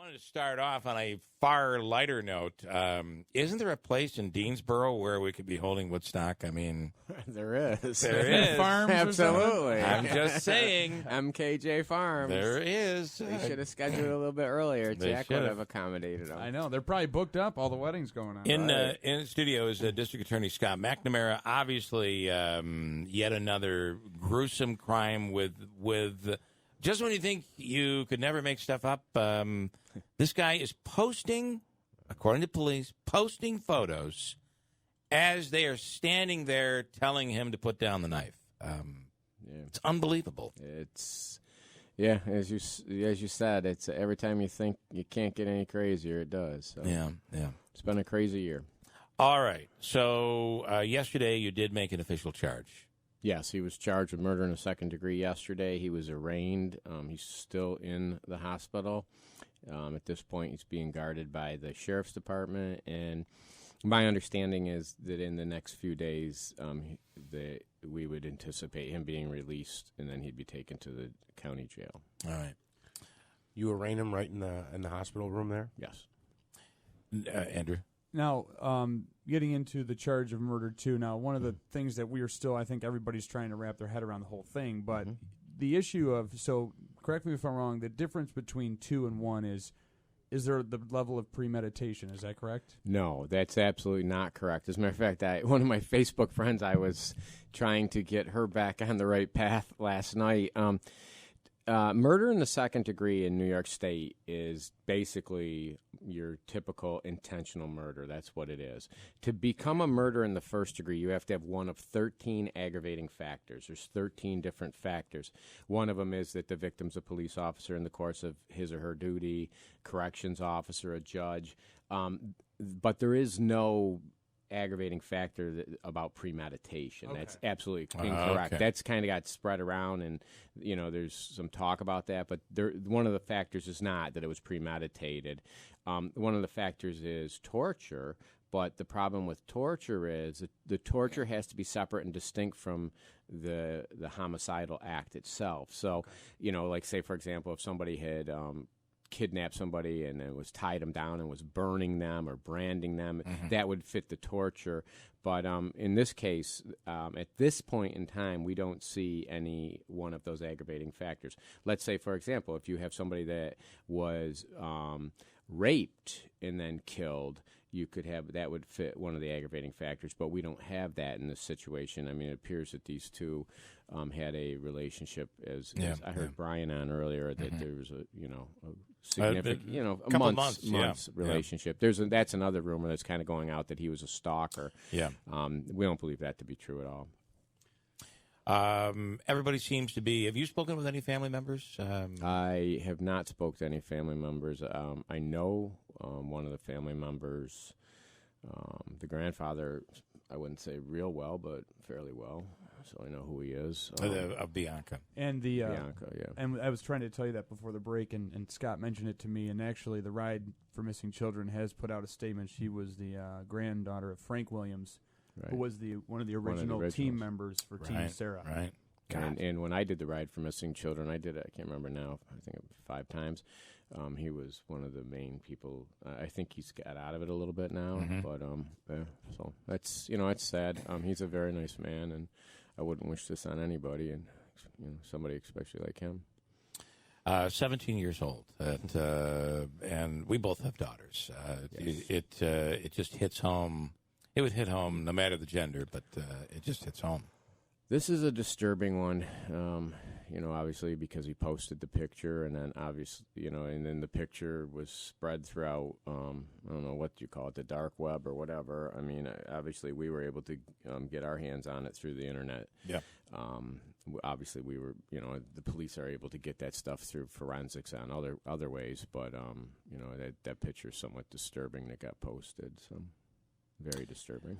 wanted to start off on a far lighter note. Isn't there a place in Deansboro where we could be holding Woodstock? I mean, there is. There is. Farms Absolutely. I'm just saying. MKJ Farms. There is. They should have scheduled it a little bit earlier. They Jack should've. would have accommodated them. I know. They're probably booked up. All the weddings going on. In the studio is District Attorney Scott McNamara. Obviously, yet another gruesome crime with just when you think you could never make stuff up, this guy is posting, according to police, posting photos as they are standing there telling him to put down the knife. It's unbelievable. It's as you said, it's every time you think you can't get any crazier, it does. So Yeah. it's been a crazy year. All right. So yesterday you did make an official charge. Yes, he was charged with murder in the second degree yesterday. He was arraigned. He's still in the hospital. At this point, he's being guarded by the sheriff's department. And my understanding is that in the next few days, we would anticipate him being released, and then he'd be taken to the county jail. All right. You arraign him right in the hospital room there? Yes. Andrew? Now, getting into the charge of murder, too. Now, one of the things that we are still, I think everybody's trying to wrap their head around the whole thing, but the issue of, so correct me if I'm wrong, the difference between 2 and 1 is there the level of premeditation? Is that correct? No, that's absolutely not correct. As a matter of fact, one of my Facebook friends, I was trying to get her back on the right path last night. Murder in the second degree in New York State is basically your typical intentional murder. That's what it is. To become a murder in the first degree, you have to have one of 13 aggravating factors. There's 13 different factors. One of them is that the victim's a police officer in the course of his or her duty, corrections officer, a judge. But there is no aggravating factor about premeditation. Okay. That's absolutely incorrect. Okay. That's kind of got spread around, and there's some talk about that. But one of the factors is not that it was premeditated. One of the factors is torture. But the problem with torture is that the torture has to be separate and distinct from the homicidal act itself. So, like say for example, if somebody had kidnapped somebody and it was tied them down and was burning them or branding them, that would fit the torture. But in this case, at this point in time, we don't see any one of those aggravating factors. Let's say, for example, if you have somebody that was raped and then killed, you could have that would fit one of the aggravating factors, but we don't have that in this situation. I mean, it appears that these two had a relationship. As I heard Brian on earlier, that there was a significant, a months relationship. Yeah. That's another rumor that's kind of going out that he was a stalker. Yeah, we don't believe that to be true at all. Everybody seems to be. Have you spoken with any family members? I have not spoken to any family members. I know one of the family members, the grandfather, I wouldn't say real well, but fairly well. So I know who he is. Of Bianca. And Bianca, yeah. And I was trying to tell you that before the break, and Scott mentioned it to me. And actually, the Ride for Missing Children has put out a statement. She was the granddaughter of Frank Williams. Right. Who was one of the original team members for Team Sarah. Right. And when I did the Ride for Missing Children, I did it, I can't remember now, I think 5 times. He was one of the main people. I think he's got out of it a little bit now. But, so that's, it's sad. He's a very nice man, and I wouldn't wish this on anybody, and somebody especially like him. 17 years old, and we both have daughters. Yes. It just hits home. It would hit home no matter the gender, but it just hits home. This is a disturbing one, obviously because he posted the picture, and then obviously, and then the picture was spread throughout, I don't know what you call it, the dark web or whatever. I mean, obviously we were able to get our hands on it through the internet. Yeah. Obviously we were, the police are able to get that stuff through forensics on other ways, but, that picture is somewhat disturbing that got posted, so. Very disturbing.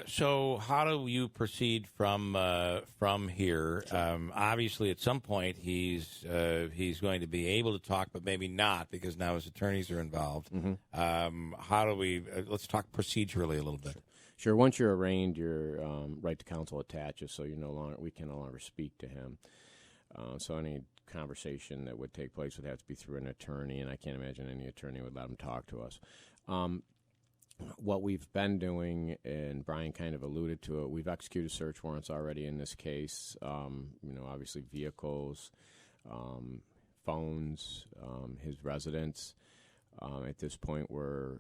So how do you proceed from here? Obviously, at some point, he's going to be able to talk, but maybe not because now his attorneys are involved. How do we? Let's talk procedurally a little bit. Sure. Once you're arraigned, your right to counsel attaches, so we can no longer speak to him. So any conversation that would take place would have to be through an attorney, and I can't imagine any attorney would let them talk to us. What we've been doing, and Brian kind of alluded to it, we've executed search warrants already in this case. Obviously vehicles, phones, his residence. At this point, we're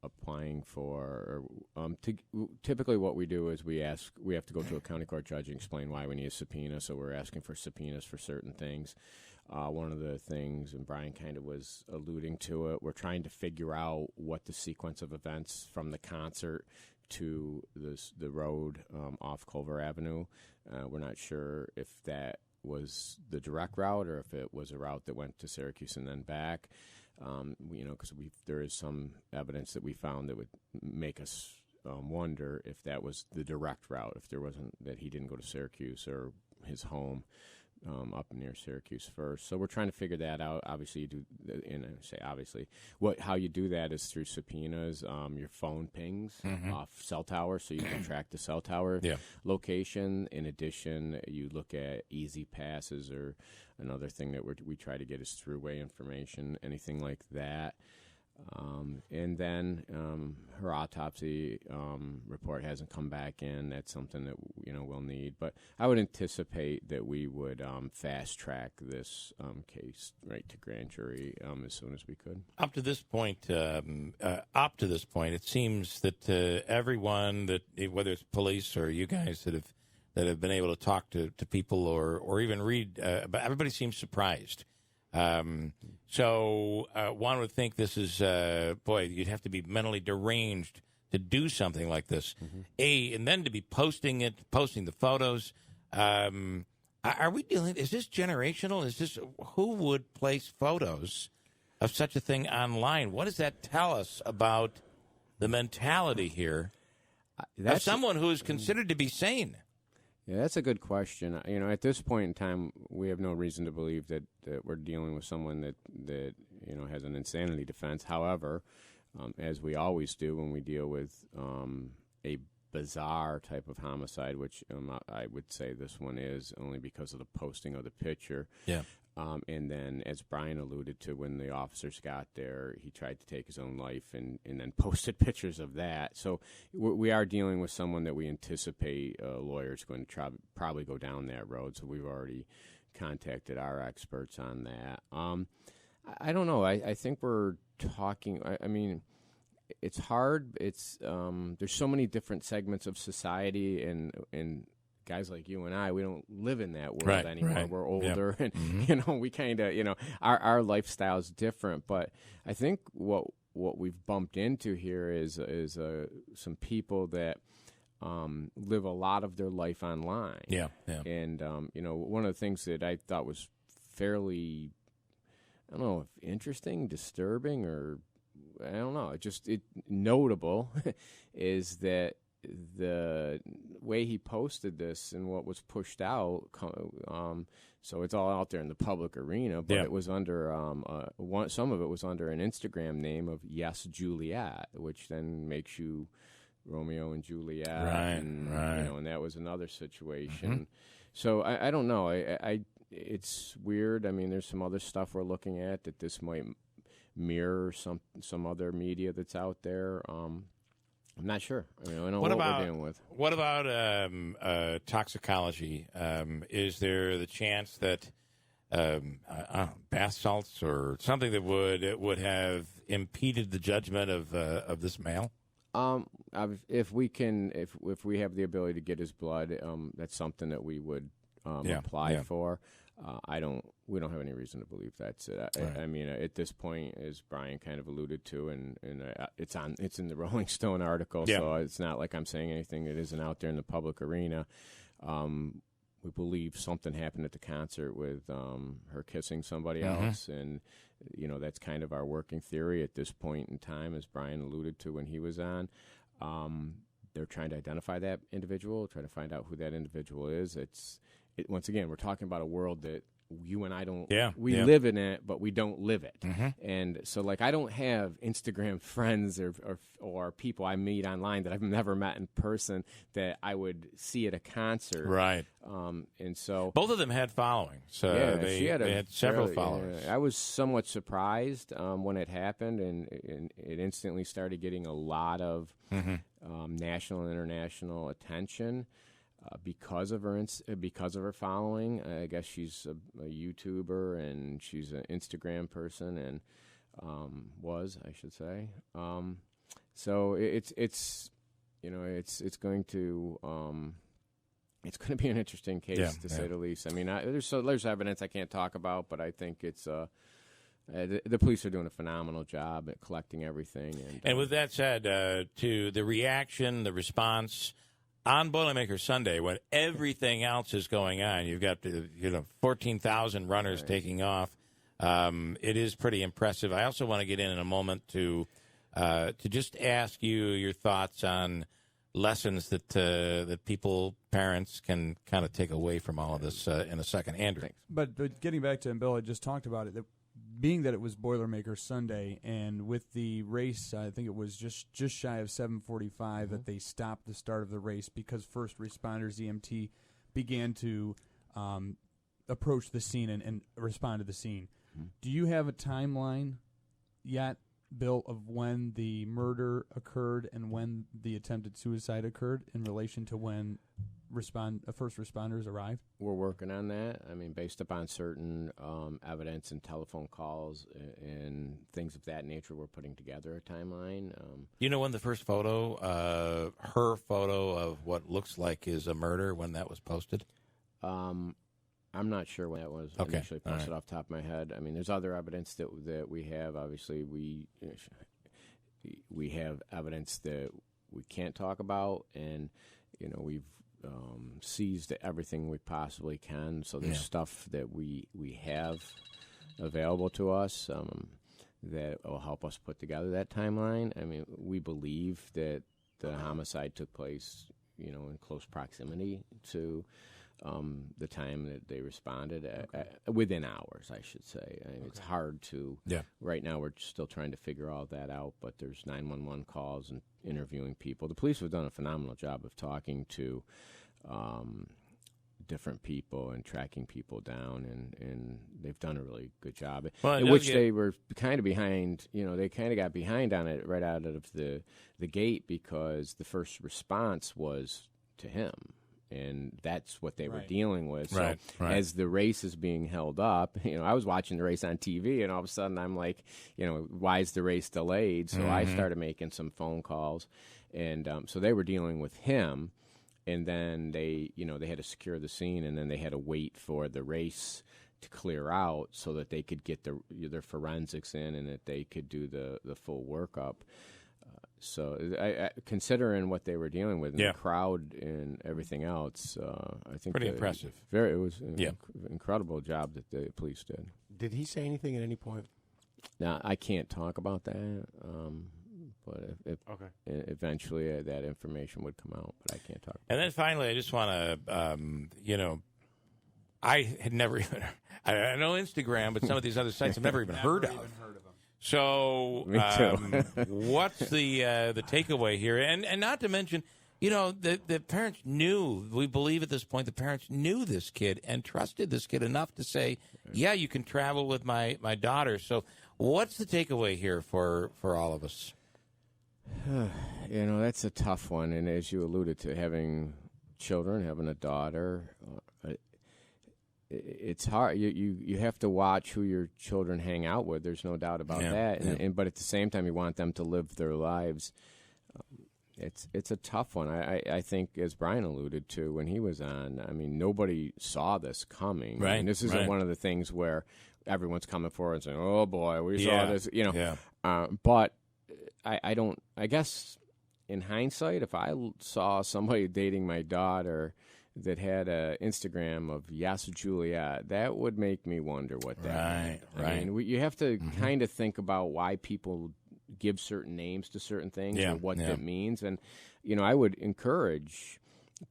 applying for. Typically, what we do is we have to go to a county court judge and explain why we need a subpoena. So we're asking for subpoenas for certain things. One of the things, and Brian kind of was alluding to it, we're trying to figure out what the sequence of events from the concert to the road off Culver Avenue. We're not sure if that was the direct route or if it was a route that went to Syracuse and then back. Because there is some evidence that we found that would make us wonder if that was the direct route, if there wasn't, that he didn't go to Syracuse or his home up near Syracuse first. So we're trying to figure that out. Obviously, you do, and I say obviously, how you do that is through subpoenas. Your phone pings off cell towers, so you can track the cell tower location. In addition, you look at easy passes, or another thing that we try to get is throughway information, anything like that. And then her autopsy report hasn't come back in. That's something that we'll need. But I would anticipate that we would fast track this case right to grand jury as soon as we could. Up to this point, it seems that everyone that, whether it's police or you guys that have been able to talk to people or even read, but everybody seems surprised. So one would think this is, you'd have to be mentally deranged to do something like this. And then to be posting the photos. Are we is this generational? Who would place photos of such a thing online? What does that tell us about the mentality here of someone who is considered to be sane? Yeah, that's a good question. At this point in time, we have no reason to believe that we're dealing with someone that has an insanity defense. However, as we always do when we deal with a bizarre type of homicide, which I would say this one is, only because of the posting of the picture. Yeah. And then, as Brian alluded to, when the officers got there, he tried to take his own life and then posted pictures of that. So we are dealing with someone that we anticipate a lawyer is going to probably go down that road. So we've already contacted our experts on that. I don't know. I think we're talking. I mean, it's hard. It's there's so many different segments of society, and guys like you and I, we don't live in that world anymore. Right. We're older, and we kind of, our lifestyle's different. But I think what we've bumped into here is some people that live a lot of their life online. Yeah. And one of the things that I thought was fairly, I don't know if interesting, disturbing, or I don't know, just notable is that the way he posted this and what was pushed out, so it's all out there in the public arena, but it was under some of it was under an Instagram name of Yes Juliet, which then makes you Romeo and Juliet, and that was another situation. So I don't know. It's weird. I mean, there's some other stuff we're looking at that this might mirror some other media that's out there. I'm not sure. I don't know what we're dealing with. What about toxicology? Is there the chance that bath salts or something that would have impeded the judgment of this male? If we have the ability to get his blood, that's something that we would apply for. We don't have any reason to believe that's it. I mean, at this point, as Brian kind of alluded to, and it's in the Rolling Stone article, so it's not like I'm saying anything that isn't out there in the public arena. We believe something happened at the concert with her kissing somebody else, and that's kind of our working theory at this point in time, as Brian alluded to when he was on. They're trying to identify that individual, try to find out who that individual is. Once again, we're talking about a world that you and I don't. Yeah, we yeah. live in it, but we don't live it. Mm-hmm. And so, like, I don't have Instagram friends or people I meet online that I've never met in person that I would see at a concert. Right. And so Both of them had following. So yeah, they had several followers. I was somewhat surprised when it happened, and it instantly started getting a lot of national and international attention. Because of her following. I guess she's a YouTuber and she's an Instagram person, and I should say. So it's going to be an interesting case to say the least. I mean, there's evidence I can't talk about, but I think it's the police are doing a phenomenal job at collecting everything. And with that said, to the reaction, the response on Boilermakers Sunday, when everything else is going on, you've got 14,000 runners taking off. It is pretty impressive. I also want to get in a moment to just ask you your thoughts on lessons that people, parents, can kind of take away from all of this in a second. Andrew. But getting back to, and Bill had just talked about it, being that it was Boilermakers Sunday, and with the race, I think it was just shy of 7:45 that they stopped the start of the race because first responders, EMT, began to approach the scene and respond to the scene. Do you have a timeline yet, Bill, of when the murder occurred and when the attempted suicide occurred in relation to when first responders arrived? We're working on that. I mean, based upon certain evidence and telephone calls and things of that nature, we're putting together a timeline. You know when the first photo, her photo of what looks like is a murder, when that was posted? I'm not sure when that was initially posted off the top of my head. I mean, there's other evidence that we have. Obviously, we have evidence that we can't talk about, and we've seized everything we possibly can. So there's stuff that we have available to us that will help us put together that timeline. I mean, we believe that the homicide took place, in close proximity to the time that they responded within hours, I should say. I mean, it's hard to. Yeah. Right now, we're still trying to figure all that out. But there's 911 calls and interviewing people. The police have done a phenomenal job of talking to different people and tracking people down, and they've done a really good job. Well, they were kind of behind. They kind of got behind on it right out of the gate because the first response was to him. And that's what they were dealing with. So as the race is being held up, I was watching the race on TV, and all of a sudden I'm like, why is the race delayed? So I started making some phone calls, and so they were dealing with him, and then they had to secure the scene, and then they had to wait for the race to clear out so that they could get their forensics in and that they could do the full workup. So, considering what they were dealing with, and the crowd and everything else, I think pretty impressive. It was an incredible job that the police did. Did he say anything at any point? Now, I can't talk about that, but eventually that information would come out, but I can't talk. And then finally, I just want to, I had never even, I know Instagram, but some of these other sites I've never even heard of. So, what's the takeaway here? And not to mention, the parents knew. We believe at this point the parents knew this kid and trusted this kid enough to say, "Yeah, you can travel with my daughter." So, what's the takeaway here for all of us? That's a tough one, and as you alluded to, having children, having a daughter. It's hard. You have to watch who your children hang out with. There's no doubt about that. And but at the same time, you want them to live their lives. It's a tough one. I think, as Brian alluded to when he was on, I mean, nobody saw this coming. Right. And this isn't one of the things where everyone's coming forward and saying, "Oh boy, we saw this." But I don't. I guess in hindsight, if I saw somebody dating my daughter that had an Instagram of Yes Juliet, that would make me wonder what that meant. I mean, you have to kind of think about why people give certain names to certain things and what that means. And, I would encourage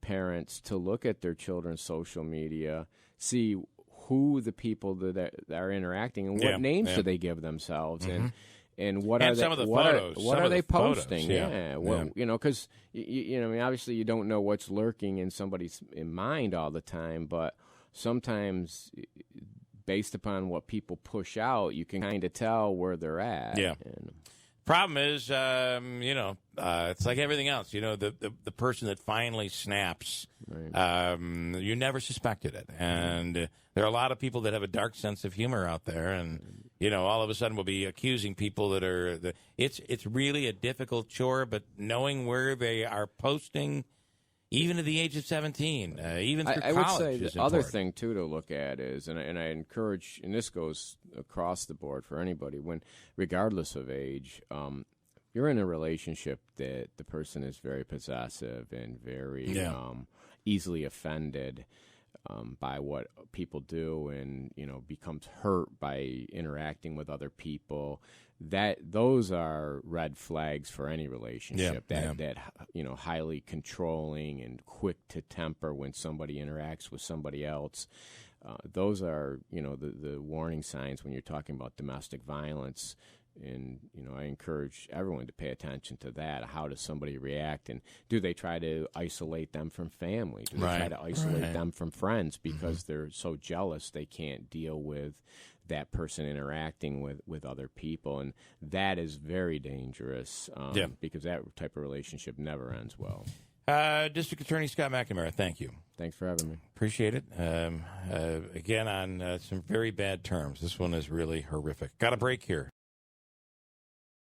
parents to look at their children's social media, see who the people that are interacting and what names do they give themselves, and what are some of the what photos. Are, what some are of they the photos, posting? You know, because I mean, obviously you don't know what's lurking in somebody's mind all the time, but sometimes, based upon what people push out, you can kind of tell where they're at. Yeah. Problem is, it's like everything else. You know, the person that finally snaps, you never suspected it. And there are a lot of people that have a dark sense of humor out there, and all of a sudden we'll be accusing people that are. It's really a difficult chore, but knowing where they are posting, even at the age of 17, even through I college, would say is the other important. thing too to look at is, and I encourage, and this goes across the board for anybody, regardless of age, you're in a relationship that the person is very possessive and very easily offended by what people do, and becomes hurt by interacting with other people. Those are red flags for any relationship. That highly controlling and quick to temper when somebody interacts with somebody else. Those are the warning signs when you're talking about domestic violence. And I encourage everyone to pay attention to that. How does somebody react, and do they try to isolate them from family? Do they try to isolate them from friends because they're so jealous they can't deal with that person interacting with other people? And that is very dangerous because that type of relationship never ends well. District Attorney Scott McNamara, thank you. Thanks for having me. Appreciate it. Again, on some very bad terms. This one is really horrific. Got a break here.